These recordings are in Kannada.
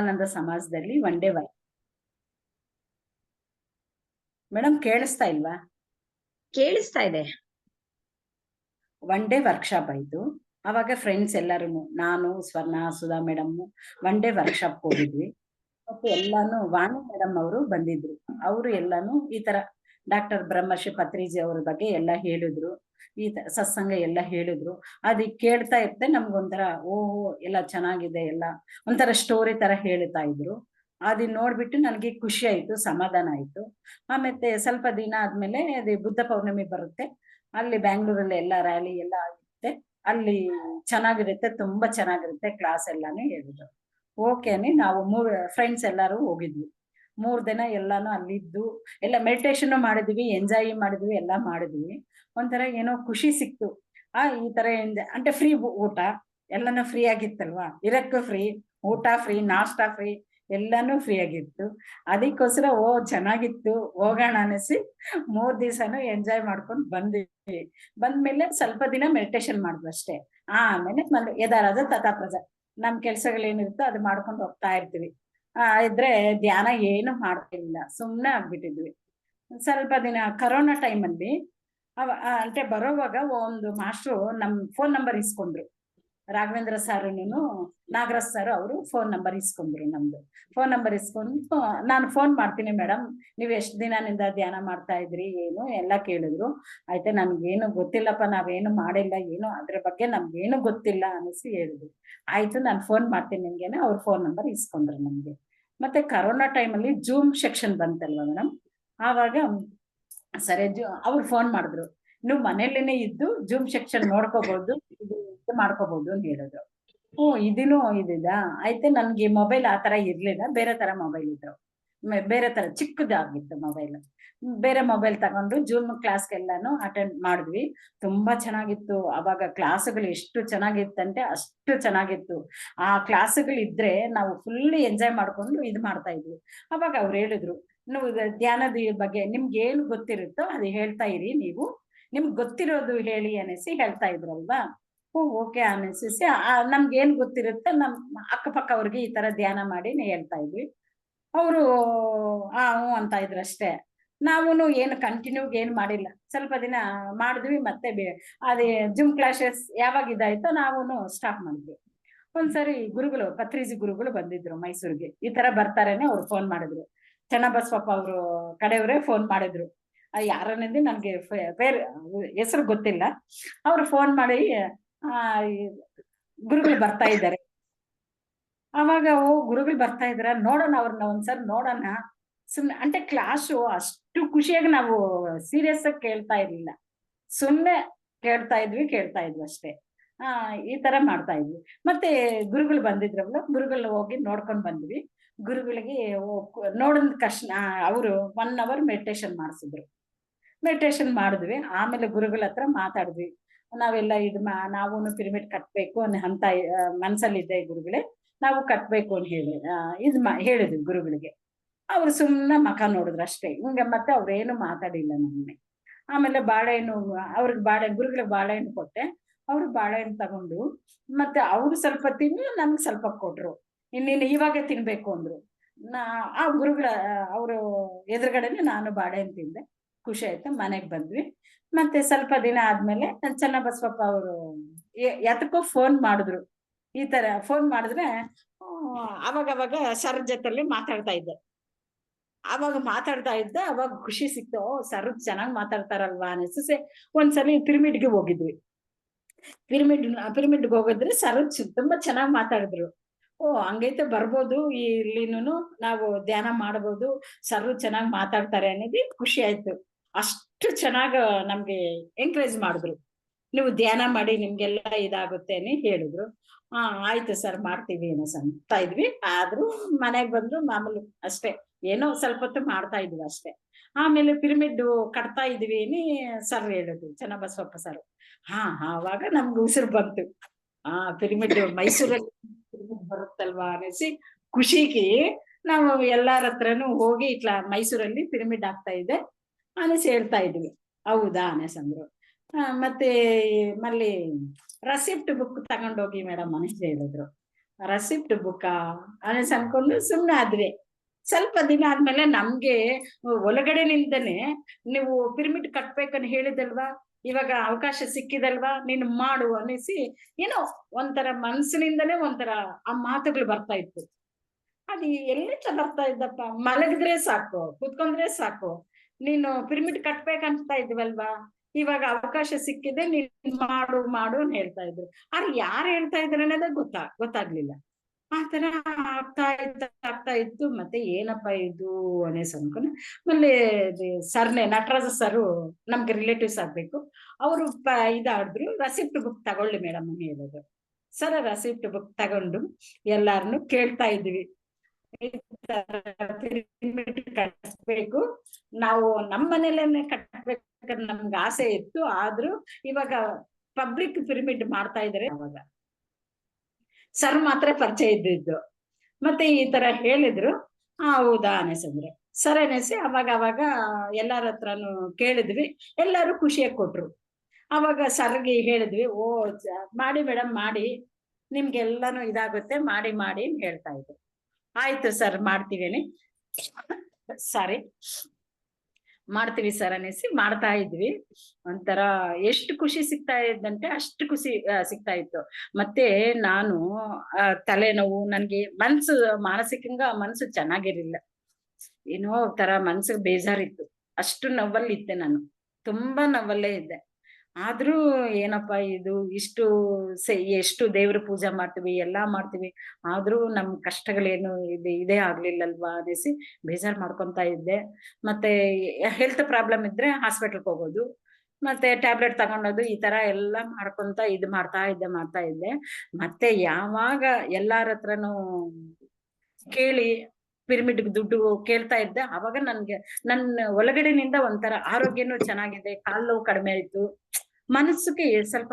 ಆನಂದ ಸಮಾಜದಲ್ಲಿ ಒನ್ ಡೇ ಮೇಡಮ್ ಕೇಳಿಸ್ತಾ ಇಲ್ವಾ? ಕೇಳಿಸ್ತಾ ಇದೆ. ಒನ್ ಡೇ ವರ್ಕ್ಶಾಪ್ ಆಯ್ತು. ಅವಾಗ ಫ್ರೆಂಡ್ಸ್ ಎಲ್ಲರೂ, ನಾನು, ಸ್ವರ್ಣ, Sudha madam one day workshop ಹೋಗಿದ್ವಿ. ಮತ್ತೆ ಎಲ್ಲಾನು ವಾಣಿ ಮೇಡಮ್ ಅವರು ಬಂದಿದ್ರು. ಅವರು ಎಲ್ಲಾನು ಈ ತರ ಡಾಕ್ಟರ್ ಬ್ರಹ್ಮರ್ಷಿ ಪತ್ರಿಜಿ ಅವ್ರ ಬಗ್ಗೆ ಎಲ್ಲ ಹೇಳಿದ್ರು. ಈ ಸತ್ಸಂಗ ಎಲ್ಲ ಹೇಳಿದ್ರು. ಅದ್ ಕೇಳ್ತಾ ಇರ್ತೆ ನಮ್ಗೊಂಥರ ಓಹೋ ಎಲ್ಲ ಚೆನ್ನಾಗಿದೆ, ಎಲ್ಲ ಒಂಥರ ಸ್ಟೋರಿ ತರ ಹೇಳ್ತಾ ಇದ್ರು. ಅದನ್ನ ನೋಡ್ಬಿಟ್ಟು ನನಗೆ ಖುಷಿ ಆಯ್ತು, ಸಮಾಧಾನ ಆಯ್ತು. ಆಮೇಲೆ ಸ್ವಲ್ಪ ದಿನ ಆದ್ಮೇಲೆ ಅದೇ ಬುದ್ಧ ಪೌರ್ಣಮಿ ಬರುತ್ತೆ. ಅಲ್ಲಿ ಬ್ಯಾಂಗ್ಳೂರಲ್ಲಿ ಎಲ್ಲ ರ್ಯಾಲಿ ಎಲ್ಲ ಆಗುತ್ತೆ. ಅಲ್ಲಿ ಚೆನ್ನಾಗಿರುತ್ತೆ, ತುಂಬಾ ಚೆನ್ನಾಗಿರುತ್ತೆ ಕ್ಲಾಸ್ ಎಲ್ಲಾನು ಹೇಳಿದ್ರು. ಓಕೆ ನಾವು ಫ್ರೆಂಡ್ಸ್ ಎಲ್ಲಾರು ಹೋಗಿದ್ವಿ. 3 ದಿನ ಎಲ್ಲಾನು ಅಲ್ಲಿದ್ದು ಎಲ್ಲ ಮೆಡಿಟೇಷನ್ ಮಾಡಿದ್ವಿ, ಎಂಜಾಯ್ ಮಾಡಿದ್ವಿ, ಎಲ್ಲ ಮಾಡಿದ್ವಿ. ಒಂಥರ ಏನೋ ಖುಷಿ ಸಿಕ್ತು. ಈ ತರ ಅಂದ್ರೆ ಫ್ರೀ ಊಟ ಎಲ್ಲಾನು ಫ್ರೀ ಆಗಿತ್ತಲ್ವಾ, ಇರಕ್ಕೂ ಫ್ರೀ, ಊಟ ಫ್ರೀ, ನಾಷ್ಟಾ ಫ್ರೀ, ಎಲ್ಲಾನು ಫ್ರೀ ಆಗಿತ್ತು. ಅದಕ್ಕೋಸ್ಕರ ಚೆನ್ನಾಗಿತ್ತು, ಹೋಗೋಣ ಅನಿಸಿ 3 ದಿವಸನು ಎಂಜಾಯ್ ಮಾಡ್ಕೊಂಡು ಬಂದ್ವಿ. ಬಂದ್ಮೇಲೆ ಸ್ವಲ್ಪ ದಿನ ಮೆಡಿಟೇಷನ್ ಮಾಡಿದ್ವಿ ಅಷ್ಟೇ. ಆಮೇಲೆ ಯದಾರಾಧ ತಥಾಪ್ರಜ ನಮ್ ಕೆಲ್ಸಗಳೇನಿರುತ್ತೋ ಅದು ಮಾಡ್ಕೊಂಡು ಹೋಗ್ತಾ ಇರ್ತೀವಿ. ಇದ್ರೆ ಧ್ಯಾನ ಏನು ಮಾಡ್ತಿರ್ಲಿಲ್ಲ, ಸುಮ್ನೆ ಆಗ್ಬಿಟ್ಟಿದ್ವಿ. ಸ್ವಲ್ಪ ದಿನ ಕರೋನಾ ಟೈಮಲ್ಲಿ ಅಂದ್ರೆ ಬರೋವಾಗ ಒಂದು ಮಾಸ್ಟ್ರು ನಮ್ ಫೋನ್ ನಂಬರ್ ಇಸ್ಕೊಂಡ್ರು. ರಾಘವೇಂದ್ರ ಸಾರುನು ನಾಗರಾಜ್ ಸರ್ ಅವರು ಫೋನ್ ನಂಬರ್ ಇಸ್ಕೊಂಡ್ರು. ನಮ್ದು ಫೋನ್ ನಂಬರ್ ಇಸ್ಕೊಂಡು, ನಾನು ಫೋನ್ ಮಾಡ್ತೀನಿ ಮೇಡಮ್, ನೀವ್ ಎಷ್ಟ್ ದಿನದಿಂದ ಧ್ಯಾನ ಮಾಡ್ತಾ ಇದ್ರಿ ಏನು ಎಲ್ಲ ಕೇಳಿದ್ರು. ಆಯ್ತಾ, ನನ್ಗೇನು ಗೊತ್ತಿಲ್ಲಪ್ಪ, ನಾವೇನು ಮಾಡಿಲ್ಲ, ಏನು ಅದ್ರ ಬಗ್ಗೆ ನಮ್ಗೇನು ಗೊತ್ತಿಲ್ಲ ಅನಿಸಿ ಹೇಳಿದ್ರು. ಆಯ್ತು, ನಾನು ಫೋನ್ ಮಾಡ್ತೀನಿ ನಿಮ್ಗೇನೆ ಅವ್ರ ಫೋನ್ ನಂಬರ್ ಇಸ್ಕೊಂಡ್ರು ನಮ್ಗೆ. ಮತ್ತೆ ಕರೋನಾ ಟೈಮಲ್ಲಿ ಜೂಮ್ ಸೆಕ್ಷನ್ ಬಂತಲ್ವಾ ಮೇಡಮ್, ಆವಾಗ ಸರಿ ಅವ್ರು ಫೋನ್ ಮಾಡಿದ್ರು, ನೀವು ಮನೇಲೇನೆ ಇದ್ದು ಜೂಮ್ ಸೆಕ್ಷನ್ ನೋಡ್ಕೋಬಹುದು, ಇದು ಮಾಡ್ಕೋಬಹುದು ಅಂತ ಹೇಳಿದ್ರು. ಇದೂ ಇದಿದಾ ಆಯ್ತು. ನನ್ಗೆ ಮೊಬೈಲ್ ಆ ತರ ಇರ್ಲಿಲ್ಲ, ಬೇರೆ ತರ ಮೊಬೈಲ್ ಇದ್ರು, ಬೇರೆ ತರ ಚಿಕ್ಕದಾಗಿತ್ತು ಮೊಬೈಲ್. ಬೇರೆ ಮೊಬೈಲ್ ತಗೊಂಡು ಜೂಮ್ ಕ್ಲಾಸ್ಗೆಲ್ಲಾನು ಅಟೆಂಡ್ ಮಾಡಿದ್ವಿ. ತುಂಬಾ ಚೆನ್ನಾಗಿತ್ತು. ಅವಾಗ ಕ್ಲಾಸ್ಗಳು ಎಷ್ಟು ಚೆನ್ನಾಗಿತ್ತಂటే ಅಷ್ಟು ಚೆನ್ನಾಗಿತ್ತು. ಆ ಕ್ಲಾಸ್ಗಳು ಇದ್ರೆ ನಾವು ಫುಲ್ ಎಂಜಾಯ್ ಮಾಡ್ಕೊಂಡು ಇದು ಮಾಡ್ತಾ ಇದ್ವಿ. ಅವಾಗ ಅವ್ರು ಹೇಳಿದ್ರು, ನೀವು ಧ್ಯಾನದ ಬಗ್ಗೆ ನಿಮ್ಗೆ ಏನು ಗೊತ್ತಿರುತ್ತೋ ಅದು ಹೇಳ್ತಾ ಇರಿ, ನೀವು ನಿಮ್ಗೆ ಗೊತ್ತಿರೋದು ಹೇಳಿ ಅನಿಸಿ ಹೇಳ್ತಾ ಇದ್ರಲ್ವಾ. ಓಕೆ ಅನಿಸಿ ನಮ್ಗೆ ಏನ್ ಗೊತ್ತಿರುತ್ತೆ ನಮ್ ಅಕ್ಕಪಕ್ಕ ಅವ್ರಿಗೆ ಈ ತರ ಧ್ಯಾನ ಮಾಡಿ ಹೇಳ್ತಾ ಇದ್ವಿ. ಅವರು ಹ್ಞೂ ಅಂತ ಇದ್ರು ಅಷ್ಟೇ. ನಾವುನು ಏನು ಕಂಟಿನ್ಯೂ ಏನು ಮಾಡಿಲ್ಲ. ಸ್ವಲ್ಪ ದಿನ ಮಾಡಿದ್ವಿ, ಮತ್ತೆ ಅದೇ ಜೂಮ್ ಕ್ಲಾಸಸ್ ಯಾವಾಗ ಇದಾಯ್ತೋ ನಾವುನು ಸ್ಟಾಪ್ ಮಾಡಿದ್ವಿ. ಒಂದ್ಸರಿ ಗುರುಗಳು, ಪತ್ರಿಜಿ ಗುರುಗಳು ಬಂದಿದ್ರು ಮೈಸೂರಿಗೆ. ಈ ತರ ಬರ್ತಾರೇನೆ ಅವ್ರು ಫೋನ್ ಮಾಡಿದ್ರು. ಚನ್ನಬಸವಪ್ಪ ಅವರು ಕಡೆಯವರೇ ಫೋನ್ ಮಾಡಿದ್ರು. ಯಾರನ್ನಿಂದ ನನ್ಗೆ ಬೇರೆ ಹೆಸರು ಗೊತ್ತಿಲ್ಲ. ಅವ್ರು ಫೋನ್ ಮಾಡಿ ಗುರುಗಳು ಬರ್ತಾ ಇದ್ದಾರೆ. ಅವಾಗ ಗುರುಗಳು ಬರ್ತಾ ಇದ್ರ, ನೋಡೋಣ ಅವ್ರನ್ನ ಒಂದ್ಸರಿ ನೋಡೋಣ. ಸುಮ್ನೆ ಅಂದ್ರೆ ಕ್ಲಾಸು ಅಷ್ಟು ಖುಷಿಯಾಗಿ ನಾವು ಸೀರಿಯಸ್ ಆಗಿ ಕೇಳ್ತಾ ಇರ್ಲಿಲ್ಲ, ಸುಮ್ನೆ ಕೇಳ್ತಾ ಇದ್ವಿ ಅಷ್ಟೇ. ಈ ತರ ಮಾಡ್ತಾ ಇದ್ವಿ. ಮತ್ತೆ ಗುರುಗಳು ಬಂದಿದ್ರಲ್ಲ, ಗುರುಗಳು ಹೋಗಿ ನೋಡ್ಕೊಂಡ್ ಬಂದ್ವಿ. ಗುರುಗಳಿಗೆ ನೋಡಿದ ತಕ್ಷಣ ಅವರು 1 hour ಮೆಡಿಟೇಷನ್ ಮಾಡಿಸಿದ್ರು. ಮೆಡಿಟೇಷನ್ ಮಾಡಿದ್ವಿ. ಆಮೇಲೆ ಗುರುಗಳ ಹತ್ರ ಮಾತಾಡಿದ್ವಿ. ನಾವೆಲ್ಲ ನಾವೂನು ಪಿರಮಿಡ್ ಕಟ್ಬೇಕು ಅಂತ ಮನ್ಸಲ್ಲಿದ್ದೆ ಗುರುಗಳೇ, ನಾವು ಕಟ್ಬೇಕು ಅಂತ ಹೇಳಿ ಹೇಳಿದ್ವಿ ಗುರುಗಳಿಗೆ. ಅವ್ರು ಸುಮ್ನೆ ಮಖ ನೋಡಿದ್ರು ಅಷ್ಟೇ. ಹಿಂಗೆ ಮತ್ತೆ ಅವ್ರೇನು ಮಾತಾಡಿಲ್ಲ ನಮ್ಗೆ. ಆಮೇಲೆ ಬಾಳೆಹಣ್ಣು ಗುರುಗಳಿಗೆ ಬಾಳೆಹಣ್ಣು ಕೊಟ್ಟೆ. ಅವ್ರು ಬಾಳೆಹಣ್ಣು ತಗೊಂಡು ಮತ್ತೆ ಅವ್ರು ಸ್ವಲ್ಪ ತಿಂದು ನಮ್ಗೆ ಸ್ವಲ್ಪ ಕೊಟ್ರು. ನೀನು ಇವಾಗೆ ತಿನ್ಬೇಕು ಅಂದ್ರು. ಆ ಗುರುಗಳ ಅವರು ಎದುರುಗಡೆನೆ ನಾನು ಬಾಳೆಹಣ್ಣು ತಿಂದೆ. ಖುಷಿ ಆಯ್ತು. ಮನೆಗ್ ಬಂದ್ವಿ. ಮತ್ತೆ ಸ್ವಲ್ಪ ದಿನ ಆದ್ಮೇಲೆ ಚನ್ನಬಸವಪ್ಪ ಅವರು ಯಾತಕ್ಕೋ ಫೋನ್ ಮಾಡಿದ್ರು. ಈ ತರ ಫೋನ್ ಮಾಡಿದ್ರೆ ಅವಾಗವಾಗ ಸರ್ ಜೊತೆಲಿ ಮಾತಾಡ್ತಾ ಇದ್ದೆ. ಅವಾಗ ಖುಷಿ ಸಿಕ್ತು. ಸರ್ ಚೆನ್ನಾಗ್ ಮಾತಾಡ್ತಾರಲ್ವಾ ಅನಿಸಿ ಒಂದ್ಸಲಿ ಪಿರಮಿಡ್ಗೆ ಹೋಗಿದ್ವಿ. ಪಿರಮಿಡ್ಗೆ ಹೋಗಿದ್ರೆ ಸರ್ ತುಂಬಾ ಚೆನ್ನಾಗ್ ಮಾತಾಡಿದ್ರು. ಹಂಗೈತೆ ಬರ್ಬೋದು, ಇಲ್ಲಿನೂ ನಾವು ಧ್ಯಾನ ಮಾಡ್ಬೋದು, ಸರ್ ಚೆನ್ನಾಗ್ ಮಾತಾಡ್ತಾರೆ ಅನ್ನೋದು ಖುಷಿ ಆಯ್ತು. ಅಷ್ಟು ಚೆನ್ನಾಗ ನಮ್ಗೆ ಎಂಕರೇಜ್ ಮಾಡಿದ್ರು. ನೀವು ಧ್ಯಾನ ಮಾಡಿ ನಿಮ್ಗೆಲ್ಲ ಇದಾಗುತ್ತೆ అని ಹೇಳಿದ್ರು. ಆಯ್ತು ಸರ್ ಮಾಡ್ತೀವಿ ಅಂತ ಇದ್ವಿ. ಆದ್ರೂ ಮನೆಗ್ ಬಂದ್ರು ಮಾಮೂಲಿ ಅಷ್ಟೇ, ಏನೋ ಸ್ವಲ್ಪ ಹೊತ್ತು ಮಾಡ್ತಾ ಇದ್ವಿ ಅಷ್ಟೇ. ಆಮೇಲೆ ಪಿರಮಿಡ್ ಕಟ್ತಾ ಇದೀವಿ ಸರ್ ಹೇಳಿದ್ರು, ಚನ್ನಬಸವಪ್ಪ ಸರ್. ಆವಾಗ ನಮ್ಗೆ ಉಸಿರು ಬಂತು. ಪಿರಮಿಡ್ ಮೈಸೂರಲ್ಲಿ ಪಿರಮಿಡ್ ಬರುತ್ತಲ್ವಾ ಅನಿಸಿ ಖುಷಿಗೆ ನಾವು ಎಲ್ಲಾರ ಹತ್ರನು ಹೋಗಿ ಮೈಸೂರಲ್ಲಿ ಪಿರಮಿಡ್ ಆಗ್ತಾ ಇದೆ ಅನಿಸಿ ಹೇಳ್ತಾ ಇದ್ವಿ. ಹೌದಾ ಅನಸಂದ್ರು. ಮತ್ತೆ ಮಲ್ಲಿ ರೆಸಿಪ್ಟ್ ಬುಕ್ ತಗೊಂಡೋಗಿ ಮೇಡಮ್ ಅನಿಸಿ ಹೇಳಿದ್ರು. ರೆಸಿಪ್ಟ್ ಬುಕ್ಕಾ అనేసి ಅನ್ಕೊಂಡು ಸುಮ್ನೆ ಆದ್ವಿ. ಸ್ವಲ್ಪ ದಿನ ಆದ್ಮೇಲೆ ನಮ್ಗೆ ಒಳಗಡೆನಿಂದನೇ ನೀವು ಪಿರಮಿಡ್ ಕಟ್ಬೇಕಂತ ಹೇಳಿದಲ್ವಾ, ಇವಾಗ ಅವಕಾಶ ಸಿಕ್ಕಿದಲ್ವಾ, ನೀನು ಮಾಡು ಅನ್ನಿಸಿ ಏನೋ ಒಂಥರ ಮನ್ಸಿನಿಂದನೇ ಒಂಥರ ಆ ಮಾತುಗಳು ಬರ್ತಾ ಇತ್ತು. ಅದು ಎಲ್ಲಿಂದ ಬರ್ತಾ ಇದ್ದಪ್ಪ, ಮಲಗಿದ್ರೆ ಸಾಕು, ಕೂತ್ಕೊಂಡ್ರೆ ಸಾಕು, ನೀನು ಪಿರಮಿಡ್ ಕಟ್ಬೇಕಂತ ಇದ್ವಲ್ವಾ, ಇವಾಗ ಅವಕಾಶ ಸಿಕ್ಕಿದೆ, ನೀನ್ ಮಾಡು ಮಾಡು ಅಂತ ಹೇಳ್ತಾ ಇದ್ರು. ಆದ್ರೆ ಯಾರು ಹೇಳ್ತಾ ಇದ್ರು ಅನ್ನೋದೇ ಗೊತ್ತಾಗ್ಲಿಲ್ಲ. ಆ ತರ ಆಗ್ತಾ ಇತ್ತು. ಮತ್ತೆ ಏನಪ್ಪಾ ಇದು అనేసి ಅನ್ಕೊಂಡು ಆಮೇಲೆ ನಟರಾಜ ಸರು ನಮ್ಗೆ ರಿಲೇಟಿವ್ಸ್ ಆಗ್ಬೇಕು. ಅವರು ಇದಾದ್ರು, ರೆಸಿಪ್ಟ್ ಬುಕ್ ತಗೊಳ್ಳಿ ಮೇಡಮ್ ಅಂತ ಹೇಳಿದ್ರು. ಸರ್ ರೆಸಿಪ್ಟ್ ಬುಕ್ ತಗೊಂಡು ಎಲ್ಲಾರನು ಕೇಳ್ತಾ ಇದ್ವಿ, ಈ ತರ ಪಿರಮಿಡ್ ಕಟ್ಬೇಕು, ನಾವು ನಮ್ಮ ಮನೇಲೇನೆ ಕಟ್ಬೇಕಂತ ನಮ್ಗೆ ಆಸೆ ಇತ್ತು. ಆದ್ರೂ ಇವಾಗ ಪಬ್ಲಿಕ್ ಪಿರಮಿಡ್ ಮಾಡ್ತಾ ಇದಾರೆ. ಅವಾಗ ಸರ್ ಮಾತ್ರ ಪರಿಚಯ ಇದ್ದಿದ್ದು. ಮತ್ತೆ ಈ ತರ ಹೇಳಿದ್ರು. ಹೌದಾ ಅನಿಸಿದ್ರೆ ಸರ್ ಅನಿಸಿ ಅವಾಗ ಎಲ್ಲಾರ ಹತ್ರನು ಕೇಳಿದ್ವಿ. ಎಲ್ಲಾರು ಖುಷಿಯಾಗಿ ಕೊಟ್ರು. ಅವಾಗ ಸರ್ಗೆ ಹೇಳಿದ್ವಿ, ಓ ಮಾಡಿ ಮೇಡಮ್ ಮಾಡಿ, ನಿಮ್ಗೆಲ್ಲಾನು ಇದಾಗುತ್ತೆ, ಮಾಡಿ ಮಾಡಿ ಅಂತ ಹೇಳ್ತಾ ಇದ್ರು. ಆಯ್ತು ಸರ್ ಮಾಡ್ತೀವೇನೆ, ಸಾರಿ ಮಾಡ್ತೀವಿ ಸರ್ అనేసి ಮಾಡ್ತಾ ಇದ್ವಿ. ಒಂಥರ ಎಷ್ಟು ಖುಷಿ ಸಿಗ್ತಾ ಇದ್ದಂತೆ ಅಷ್ಟು ಖುಷಿ ಸಿಗ್ತಾ ಇತ್ತು. ಮತ್ತೆ ನಾನು ತಲೆನೋವು, ನನ್ಗೆ ಮಾನಸಿಕಂಗ ಮನ್ಸು ಚೆನ್ನಾಗಿರ್ಲಿಲ್ಲ. ಏನೋ ತರ ಮನ್ಸಿಗೆ ಬೇಜಾರಿತ್ತು. ಅಷ್ಟು ನೋವಲ್ಲಿದ್ದೆ ನಾನು, ತುಂಬಾ ನೋವಲ್ಲೇ ಇದ್ದೆ. ಆದ್ರೂ ಏನಪ್ಪಾ ಇದು ಇಷ್ಟು ಎಷ್ಟು ದೇವ್ರ ಪೂಜೆ ಮಾಡ್ತೀವಿ, ಎಲ್ಲಾ ಮಾಡ್ತೀವಿ, ಆದ್ರೂ ನಮ್ ಕಷ್ಟಗಳೇನು ಇದೇ ಆಗ್ಲಿಲ್ಲಲ್ವಾ అనేసి ಬೇಜಾರ್ ಮಾಡ್ಕೊಂತ ಇದ್ದೆ. ಮತ್ತೆ ಹೆಲ್ತ್ ಪ್ರಾಬ್ಲಮ್ ಇದ್ರೆ ಹಾಸ್ಪಿಟಲ್ಗೆ ಹೋಗೋದು, ಮತ್ತೆ ಟ್ಯಾಬ್ಲೆಟ್ ತಗೊಂಡೋದು, ಈ ತರ ಎಲ್ಲಾ ಮಾಡ್ಕೊಂತ ಮಾಡ್ತಾ ಇದ್ದೆ. ಮತ್ತೆ ಯಾವಾಗ ಎಲ್ಲಾರ ಹತ್ರನು ಕೇಳಿ ಪಿರಮಿಡ್ ದುಡ್ಡು ಕೇಳ್ತಾ ಇದ್ದೆ, ಅವಾಗ ನನ್ನ ಒಳಗಡೆನಿಂದ ಒಂಥರ ಆರೋಗ್ಯನೂ ಚೆನ್ನಾಗಿದೆ, ಕಾಲ್ ನೋವು ಕಡಿಮೆ ಆಯ್ತು, ಮನಸ್ಸಿಗೆ ಸ್ವಲ್ಪ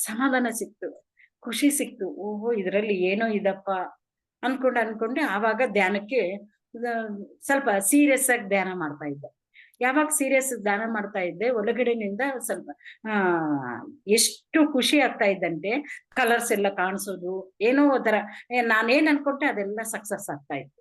ಸಮಾಧಾನ ಸಿಕ್ತು, ಖುಷಿ ಸಿಕ್ತು. ಓಹೋ ಇದ್ರಲ್ಲಿ ಏನೋ ಇದಪ್ಪ ಅನ್ಕೊಂಡೆ. ಆವಾಗ ಧ್ಯಾನಕ್ಕೆ ಸ್ವಲ್ಪ ಸೀರಿಯಸ್ ಆಗಿ ಧ್ಯಾನ ಮಾಡ್ತಾ ಇದ್ದೆ. ಯಾವಾಗ ಸೀರಿಯಸ್ ಧ್ಯಾನ ಮಾಡ್ತಾ ಇದ್ದೆ, ಒಳಗಡೆನಿಂದ ಸ್ವಲ್ಪ ಆ ಎಷ್ಟು ಖುಷಿ ಆಗ್ತಾ ಇದ್ದಂತೆ, ಕಲರ್ಸ್ ಎಲ್ಲ ಕಾಣಿಸೋದು, ಏನೋ ಒಂಥರ ನಾನೇನ್ ಅನ್ಕೊಂಡೆ ಅದೆಲ್ಲ ಸಕ್ಸಸ್ ಆಗ್ತಾ ಇತ್ತು.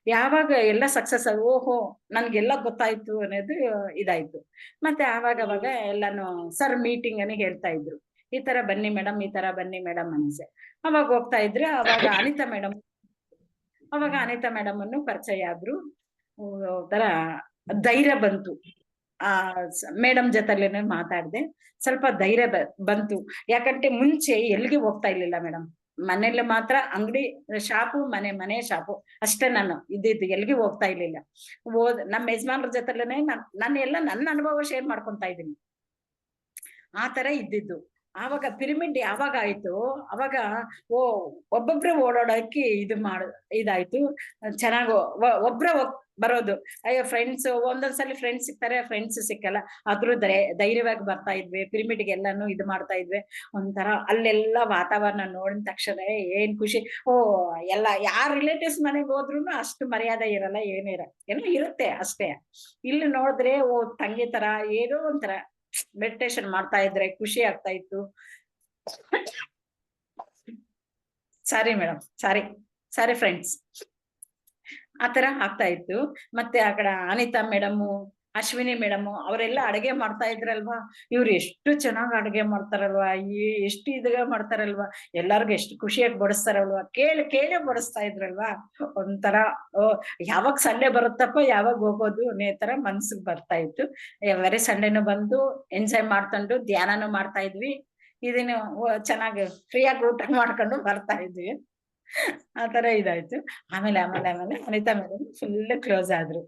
ಯಾವಾಗ ಎಲ್ಲ ಸಕ್ಸಸ್ ಓಹೋ ನನ್ಗೆಲ್ಲ ಗೊತ್ತಾಯ್ತು ಅನ್ನೋದು ಇದಾಯ್ತು. ಮತ್ತೆ ಅವಾಗ ಎಲ್ಲಾನು ಸರ್ ಮೀಟಿಂಗ್ అని ಹೇಳ್ತಾ ಇದ್ರು, ಈ ತರ ಬನ್ನಿ ಮೇಡಮ್, ಈ ತರ ಬನ್ನಿ ಮೇಡಮ್ ಅನ್ಸೆ. ಅವಾಗ ಹೋಗ್ತಾ ಇದ್ರೆ ಅವಾಗ ಅನಿತಾ ಮೇಡಮ್ ಅನ್ನು ಪರಿಚಯ ಆದ್ರು. ತರ ಧೈರ್ಯ ಬಂತು. ಆ ಮೇಡಮ್ ಜೊತೆಲೇನೆ ಮಾತಾಡ್ದೆ, ಸ್ವಲ್ಪ ಧೈರ್ಯ ಬಂತು. ಯಾಕಂದ್ರೆ ಮುಂಚೆ ಎಲ್ಲಿಗೆ ಹೋಗ್ತಾ ಇರ್ಲಿಲ್ಲ ಮೇಡಮ್, ಮನೇಲಿ ಮಾತ್ರ ಅಂಗಡಿ ಶಾಪು, ಮನೆ ಶಾಪು ಅಷ್ಟೇ ನಾನು ಇದ್ದಿದ್ದು, ಎಲ್ಲಿಗೆ ಹೋಗ್ತಾ ಇರ್ಲಿಲ್ಲ. ನಮ್ಮ ಯಜಮಾನ್ರ ಜೊತೆಲೇನೆ ನನ್ನ ಅನುಭವ ಶೇರ್ ಮಾಡ್ಕೊಂತಾ ಇದ್ದೀನಿ. ಆ ತರ ಇದ್ದಿದ್ದು. ಆವಾಗ ಪಿರಮಿಡ್ ಯಾವಾಗ ಆಯ್ತು, ಅವಾಗ ಒಬ್ಬೊಬ್ರೆ ಓಡಾಡಕ್ಕೆ ಇದಾಯ್ತು. ಚೆನ್ನಾಗ್ ಒಬ್ರೆ ಬರೋದು. ಅಯ್ಯೋ ಫ್ರೆಂಡ್ಸ್, ಒಂದೊಂದ್ಸಲಿ ಫ್ರೆಂಡ್ಸ್ ಸಿಗ್ತಾರೆ, ಫ್ರೆಂಡ್ಸ್ ಸಿಕ್ಕಲ್ಲ. ಆದ್ರೂ ಧೈರ್ಯವಾಗಿ ಬರ್ತಾ ಇದ್ವಿ ಪಿರಮಿಡ್ಗೆ, ಎಲ್ಲಾನು ಮಾಡ್ತಾ ಇದ್ವಿ. ಒಂಥರ ಅಲ್ಲೆಲ್ಲಾ ವಾತಾವರಣ ನೋಡಿದ ತಕ್ಷಣ ಏನ್ ಖುಷಿ. ಎಲ್ಲ ಯಾರ್ ರಿಲೇಟಿವ್ಸ್ ಮನೆಗೆ ಹೋದ್ರುನು ಅಷ್ಟು ಮರ್ಯಾದೆ ಇರಲ್ಲ, ಏನೋ ಇರುತ್ತೆ ಅಷ್ಟೇ. ಇಲ್ಲಿ ನೋಡಿದ್ರೆ ತಂಗಿ ತರ ಏನೋ ಒಂಥರ ಮೆಡಿಟೇಷನ್ ಮಾಡ್ತಾ ಇದ್ರೆ ಖುಷಿ ಆಗ್ತಾ ಇತ್ತು. Sorry madam, sorry friends. ಆತರ ಆಗ್ತಾ ಇತ್ತು. ಮತ್ತೆ ಆ ಕಡೆ ಅನಿತಾ ಮೇಡಮ್, ಅಶ್ವಿನಿ ಮೇಡಮ್ ಅವರೆಲ್ಲ ಅಡಿಗೆ ಮಾಡ್ತಾ ಇದ್ರಲ್ವಾ, ಇವ್ರು ಎಷ್ಟು ಚೆನ್ನಾಗ್ ಅಡಿಗೆ ಮಾಡ್ತಾರಲ್ವಾ, ಎಷ್ಟು ಇದಾಗ ಮಾಡ್ತಾರಲ್ವಾ, ಎಲ್ಲಾರ್ಗು ಎಷ್ಟು ಖುಷಿಯಾಗಿ ಬಡಿಸ್ತಾರಲ್ವಾ, ಕೇಳೇ ಬಡಿಸ್ತಾ ಇದ್ರಲ್ವಾ. ಒಂಥರ ಯಾವಾಗ ಸಂಡೆ ಬರುತ್ತಪ್ಪ, ಯಾವಾಗ ಹೋಗೋದು ಅನ್ನೋ ತರ ಮನ್ಸಿಗೆ ಬರ್ತಾ ಇತ್ತು. ಎವರಿ ಸಂಡೇನು ಬಂದು ಎಂಜಾಯ್ ಮಾಡ್ಕೊಂಡು ಧ್ಯಾನನು ಮಾಡ್ತಾ ಇದ್ವಿ. ಇದನ್ನು ಚೆನ್ನಾಗಿ ಫ್ರೀಯಾಗಿ ಊಟ ಮಾಡ್ಕೊಂಡು ಬರ್ತಾ ಇದ್ವಿ. ಆ ತರ ಇದಾಯ್ತು. ಆಮೇಲೆ ಅನಿತಾ ಮೇಡಮ್ ಫುಲ್ ಕ್ಲೋಸ್ ಆದ್ರು.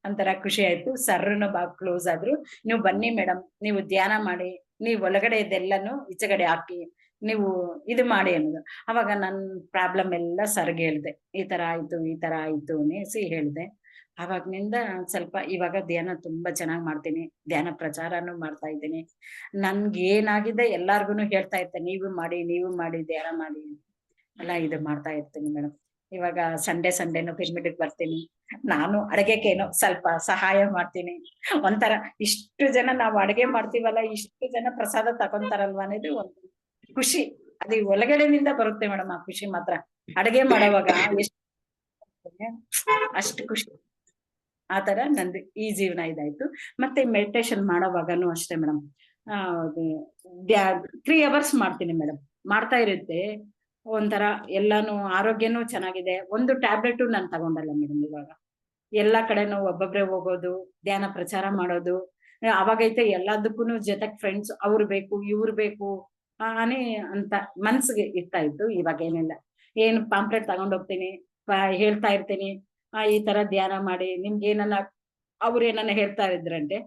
ಒಂಥರ ಖುಷಿ ಆಯ್ತು. ಸರ್ನು ಕ್ಲೋಸ್ ಆದ್ರು. ನೀವು ಬನ್ನಿ ಮೇಡಮ್, ನೀವು ಧ್ಯಾನ ಮಾಡಿ, ನೀವ್ ಒಳಗಡೆ ಇದೆಲ್ಲಾನು ಈಚೆಗಡೆ ಹಾಕಿ, ನೀವು ಇದು ಮಾಡಿ ಅನ್ನೋದು. ಅವಾಗ ನನ್ ಪ್ರಾಬ್ಲಮ್ ಎಲ್ಲ ಸರ್ಗೆ ಹೇಳ್ದೆ, ಈ ತರ ಆಯ್ತು ಅನ್ನಿಸಿ ಹೇಳ್ದೆ. ಅವಾಗ್ನಿಂದ ಸ್ವಲ್ಪ ಇವಾಗ ಧ್ಯಾನ ತುಂಬಾ ಚೆನ್ನಾಗ್ ಮಾಡ್ತೀನಿ, ಧ್ಯಾನ ಪ್ರಚಾರನು ಮಾಡ್ತಾ ಇದ್ದೀನಿ. ನನ್ಗೆ ಏನಾಗಿದೆ ಎಲ್ಲಾರ್ಗುನು ಹೇಳ್ತಾ ಇರ್ತೇನೆ, ನೀವು ಮಾಡಿ ಧ್ಯಾನ ಮಾಡಿ ಎಲ್ಲ ಇದು ಮಾಡ್ತಾ ಇರ್ತೀನಿ ಮೇಡಮ್. ಇವಾಗ ಸಂಡೇನು ಪಿರಮಿಡ್ಗೆ ಬರ್ತೀನಿ. ನಾನು ಅಡುಗೆಗೇನೋ ಸ್ವಲ್ಪ ಸಹಾಯ ಮಾಡ್ತೀನಿ. ಒಂಥರ ಇಷ್ಟು ಜನ ನಾವು ಅಡುಗೆ ಮಾಡ್ತೀವಲ್ಲ, ಇಷ್ಟು ಜನ ಪ್ರಸಾದ ತಗೊಂತಾರಲ್ವಾ ಅನ್ನೋದು ಒಂದು ಖುಷಿ. ಅದು ಒಳಗಡೆನಿಂದ ಬರುತ್ತೆ ಮೇಡಮ್, ಆ ಖುಷಿ ಮಾತ್ರ. ಅಡಗೆ ಮಾಡೋವಾಗ ಎಷ್ಟು ಅಷ್ಟು ಖುಷಿ. ಆ ತರ ನಂದು ಈ ಜೀವನ ಇದಾಯ್ತು. ಮತ್ತೆ ಮೆಡಿಟೇಷನ್ ಮಾಡೋವಾಗನು ಅಷ್ಟೇ ಮೇಡಮ್. ಆ ದ್ಯಾ 3 ಅವರ್ಸ್ ಮಾಡ್ತೀನಿ ಮೇಡಮ್. ಮಾಡ್ತಾ ಇರುತ್ತೆ. ಒಂಥರ ಎಲ್ಲಾನು ಆರೋಗ್ಯನೂ ಚೆನ್ನಾಗಿದೆ. ಒಂದು ಟ್ಯಾಬ್ಲೆಟು ನಾನ್ ತಗೊಂಡಲ್ಲ ಮೇಡಮ್ ಇವಾಗ. ಎಲ್ಲಾ ಕಡೆನೂ ಒಬ್ಬೊಬ್ರೆ ಹೋಗೋದು, ಧ್ಯಾನ ಪ್ರಚಾರ ಮಾಡೋದು. ಅವಾಗೈತೆ ಎಲ್ಲದಕ್ಕೂನು ಜೊತೆಗ್ ಫ್ರೆಂಡ್ಸ್ ಅವ್ರು ಬೇಕು, ಇವ್ರು ಬೇಕು ಅನೇ ಅಂತ ಮನ್ಸಿಗೆ ಇರ್ತಾ ಇತ್ತು. ಇವಾಗೇನಿಲ್ಲ. ಏನು ಪಾಂಪ್ಲೆಟ್ ತಗೊಂಡ್ ಹೋಗ್ತೀನಿ, ಹೇಳ್ತಾ ಇರ್ತೀನಿ. ಈ ತರ ಧ್ಯಾನ ಮಾಡಿ ನಿಮ್ಗೇನನ್ನ ಅವ್ರೇನನ್ನ ಹೇಳ್ತಾ ಇದ್ರಂತೆ,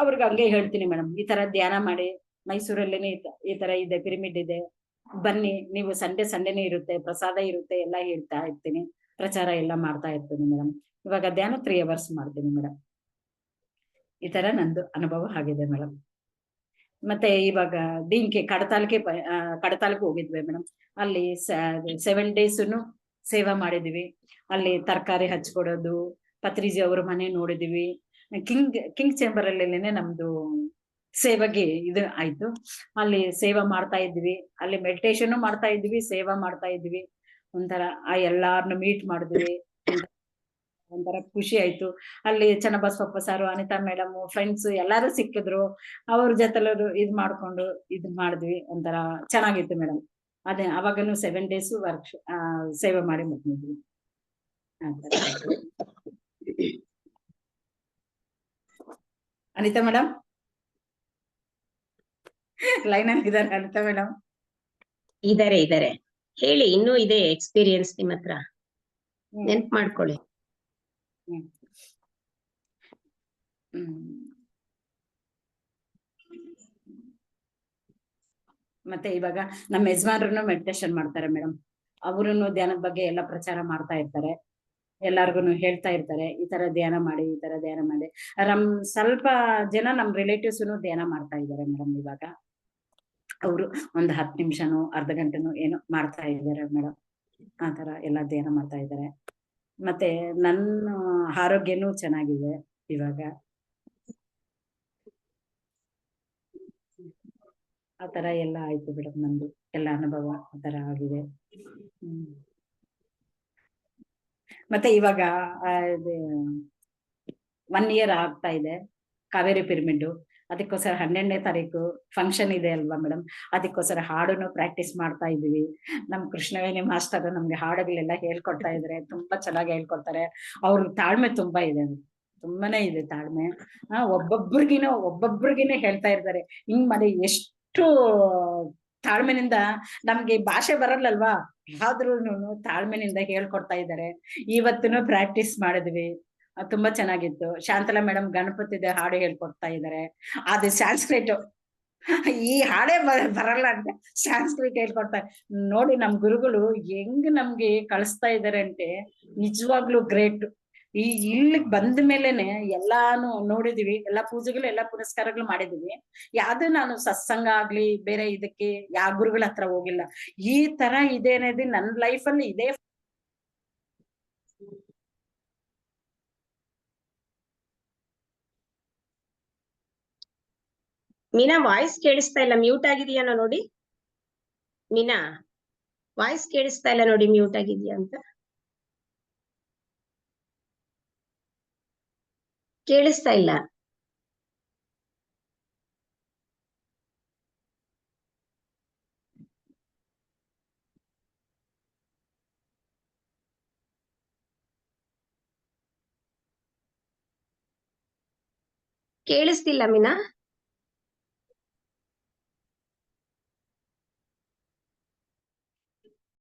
ಅವ್ರಿಗೆ ಹಂಗೆ ಹೇಳ್ತೀನಿ ಮೇಡಮ್. ಈ ತರ ಧ್ಯಾನ ಮಾಡಿ ಮೈಸೂರಲ್ಲಿನೇ ಈ ತರ ಇದೆ ಪಿರಮಿಡ್ ಇದೆ. ಬನ್ನಿ ನೀವು ಸಂಡೇನೇ ಇರುತ್ತೆ, ಪ್ರಸಾದ ಇರುತ್ತೆ ಎಲ್ಲ ಹೇಳ್ತಾ ಇರ್ತೀನಿ. ಪ್ರಚಾರ ಎಲ್ಲ ಮಾಡ್ತಾ ಇರ್ತೀನಿ ಮೇಡಮ್. ಇವಾಗ ಧ್ಯಾನ 3 ಅವರ್ಸ್ ಮಾಡ್ತೀನಿ ಮೇಡಮ್. ಈ ತರ ನಂದು ಅನುಭವ ಆಗಿದೆ ಮೇಡಮ್. ಮತ್ತೆ ಇವಾಗ ದೀನ್ಕೆ ಕಡತಾಲಕ್ಕೆ ಹೋಗಿದ್ವಿ ಮೇಡಮ್. ಅಲ್ಲಿ 7 ಡೇಸ್ನು ಸೇವಾ ಮಾಡಿದೀವಿ. ಅಲ್ಲಿ ತರಕಾರಿ ಹಚ್ಕೊಡೋದು, ಪತ್ರಿಜಿ ಅವ್ರ ಮನೆ ನೋಡಿದೀವಿ. ಕಿಂಗ್ ಚೇಂಬರ್ ಅಲ್ಲೇನೆ ನಮ್ದು ಸೇವೆಗೆ ಇದು ಆಯ್ತು. ಅಲ್ಲಿ ಸೇವಾ ಮಾಡ್ತಾ ಇದ್ವಿ. ಅಲ್ಲಿ ಮೆಡಿಟೇಷನ್ ಮಾಡ್ತಾ ಇದ್ವಿ, ಸೇವಾ ಮಾಡ್ತಾ ಇದ್ವಿ. ಒಂಥರ ಎಲ್ಲಾರ್ನು ಮೀಟ್ ಮಾಡಿದ್ವಿ. ಒಂಥರ ಖುಷಿ ಆಯ್ತು. ಅಲ್ಲಿ ಚನ್ನಬಸವಪ್ಪ ಸಾರು, ಅನಿತಾ ಮೇಡಮ್, ಫ್ರೆಂಡ್ಸ್ ಎಲ್ಲಾರು ಸಿಕ್ಕಿದ್ರು. ಅವ್ರ ಜೊತೆಲೂ ಇದ್ ಮಾಡ್ಕೊಂಡು ಇದ್ ಮಾಡಿದ್ವಿ. ಒಂಥರ ಚೆನ್ನಾಗಿತ್ತು ಮೇಡಮ್. ಅದೇ ಅವಾಗನು 7 ಡೇಸ್ ಸೇವೆ ಮಾಡಿ ಬಂದಿದ್ವಿ. ಆ ತರ ಆಯ್ತು. ಅನಿತಾ ಮೇಡಮ್ ಲೈನ್ ಅಲ್ಲಿ ಇದಾರೆ ಅನಿತಾ ಮೇಡಮ್. ಇದಾರೆ ಹೇಳಿ, ಇನ್ನೂ ಇದೆ ಎಕ್ಸ್ಪೀರಿಯನ್ಸ್ ನಿಮ್ ಹತ್ರ, ನೆನ್ಪ್ ಮಾಡ್ಕೊಳ್ಳಿ. ಹ್ಮ್ ಹ್ಮ್ ಮತ್ತೆ ಇವಾಗ ನಮ್ಮ ಯಜಮಾನ್ರು ಮೆಡಿಟೇಷನ್ ಮಾಡ್ತಾರೆ ಮೇಡಮ್. ಅವರುನು ಧ್ಯಾನದ ಬಗ್ಗೆ ಎಲ್ಲ ಪ್ರಚಾರ ಮಾಡ್ತಾ ಇರ್ತಾರೆ. ಎಲ್ಲಾರ್ಗುನು ಹೇಳ್ತಾ ಇರ್ತಾರೆ, ಈ ತರ ಧ್ಯಾನ ಮಾಡಿ, ಈ ತರ ಧ್ಯಾನ ಮಾಡಿ. ಸ್ವಲ್ಪ ಜನ ನಮ್ ರಿಲೇಟಿವ್ಸ್ನು ಧ್ಯಾನ ಮಾಡ್ತಾ ಇದ್ದಾರೆ ಮೇಡಮ್ ಇವಾಗ. ಅವರು ಒಂದು 10 ನಿಮಿಷನೋ ಅರ್ಧ ಗಂಟೆನೋ ಏನೋ ಮಾಡ್ತಾ ಇದ್ದಾರೆ ಮೇಡಮ್. ಆ ತರ ಎಲ್ಲ ಧ್ಯಾನ ಮಾಡ್ತಾ ಇದ್ದಾರೆ. ಮತ್ತೆ ನನ್ನ ಆರೋಗ್ಯನೂ ಚೆನ್ನಾಗಿದೆ ಇವಾಗ. ಆ ತರ ಎಲ್ಲ ಆಯ್ತು ಮೇಡಮ್. ನಂದು ಎಲ್ಲ ಅನುಭವ ಆ ತರ ಆಗಿದೆ. ಮತ್ತೆ ಇವಾಗ 1 ಇಯರ್ ಆಗ್ತಾ ಇದೆ ಕಾವೇರಿ ಪಿರಮಿಡ್. ಅದಕ್ಕೋಸ್ಕರ 12ನೇ ತಾರೀಕು ಫಂಕ್ಷನ್ ಇದೆ ಅಲ್ವಾ ಮೇಡಮ್. ಅದಕ್ಕೋಸ್ಕರ ಹಾಡುನು ಪ್ರಾಕ್ಟೀಸ್ ಮಾಡ್ತಾ ಇದೀವಿ. ನಮ್ ಕೃಷ್ಣವೇಣಿ ಮಾಸ್ಟರ್ ನಮ್ಗೆ ಹಾಡುಗಳೆಲ್ಲ ಹೇಳ್ಕೊಡ್ತಾ ಇದಾರೆ. ತುಂಬಾ ಚೆನ್ನಾಗಿ ಹೇಳ್ಕೊಡ್ತಾರೆ. ಅವ್ರ ತಾಳ್ಮೆ ತುಂಬಾ ಇದೆ, ತುಂಬಾನೇ ಇದೆ ತಾಳ್ಮೆ. ಒಬ್ಬೊಬ್ರಿಗಿನ ಹೇಳ್ತಾ ಇರ್ತಾರೆ. ಹಿಂಗ್ ಮಾಡಿ ಎಷ್ಟು ತಾಳ್ಮೆನಿಂದ, ನಮ್ಗೆ ಭಾಷೆ ಬರಲ್ಲಲ್ವಾ, ಆದ್ರೂನು ತಾಳ್ಮೆನಿಂದ ಹೇಳ್ಕೊಡ್ತಾ ಇದ್ದಾರೆ. ಇವತ್ತುನು ಪ್ರಾಕ್ಟೀಸ್ ಮಾಡಿದ್ವಿ. ತುಂಬಾ ಚೆನ್ನಾಗಿತ್ತು. ಶಾಂತಲಾ ಮೇಡಮ್ ಗಣಪತಿದ ಹಾಡು ಹೇಳ್ಕೊಡ್ತಾ ಇದ್ದಾರೆ. ಅದು ಸಾಂಸ್ಕ್ರಿಟ್. ಈ ಹಾಡೇ ಬರಲ್ಲ ಅಂತ ಸಾಂಸ್ಕ್ರಿಟ್ ಹೇಳ್ಕೊಡ್ತಾರೆ. ನೋಡಿ ನಮ್ ಗುರುಗಳು ಹೆಂಗ್ ನಮ್ಗೆ ಕಳಿಸ್ತಾ ಇದಾರೆ ಅಂದ್ರೆ ನಿಜವಾಗ್ಲೂ ಗ್ರೇಟ್. ಇಲ್ಲಿಗ್ ಬಂದ ಮೇಲೆನೆ ಎಲ್ಲಾನು ನೋಡಿದೀವಿ. ಎಲ್ಲಾ ಪೂಜೆಗಳು ಎಲ್ಲಾ ಪುನಸ್ಕಾರಗಳು ಮಾಡಿದೀವಿ. ಯಾವ್ದು ನಾನು ಸತ್ಸಂಗ ಆಗ್ಲಿ ಬೇರೆ ಇದಕ್ಕೆ ಯಾವ ಗುರುಗಳ ಹತ್ರ ಹೋಗಿಲ್ಲ. ಈ ತರ ಇದೆ ಅನ್ನೋದು ನನ್ ಲೈಫ್ ಅಲ್ಲಿ ಇದೆ. ಮೀನಾ ವಾಯ್ಸ್ ಕೇಳಿಸ್ತಾ ಇಲ್ಲ, ಮ್ಯೂಟ್ ಆಗಿದೆಯಾ ನೋಡಿ. ಮೀನಾ ವಾಯ್ಸ್ ಕೇಳಿಸ್ತಾ ಇಲ್ಲ ನೋಡಿ, ಮ್ಯೂಟ್ ಆಗಿದ್ಯಾ ಅಂತ. ಕೇಳಿಸ್ತಾ ಇಲ್ಲ. ಕೇಳಿಸ್ತಿಲ್ಲ ಮೀನಾ.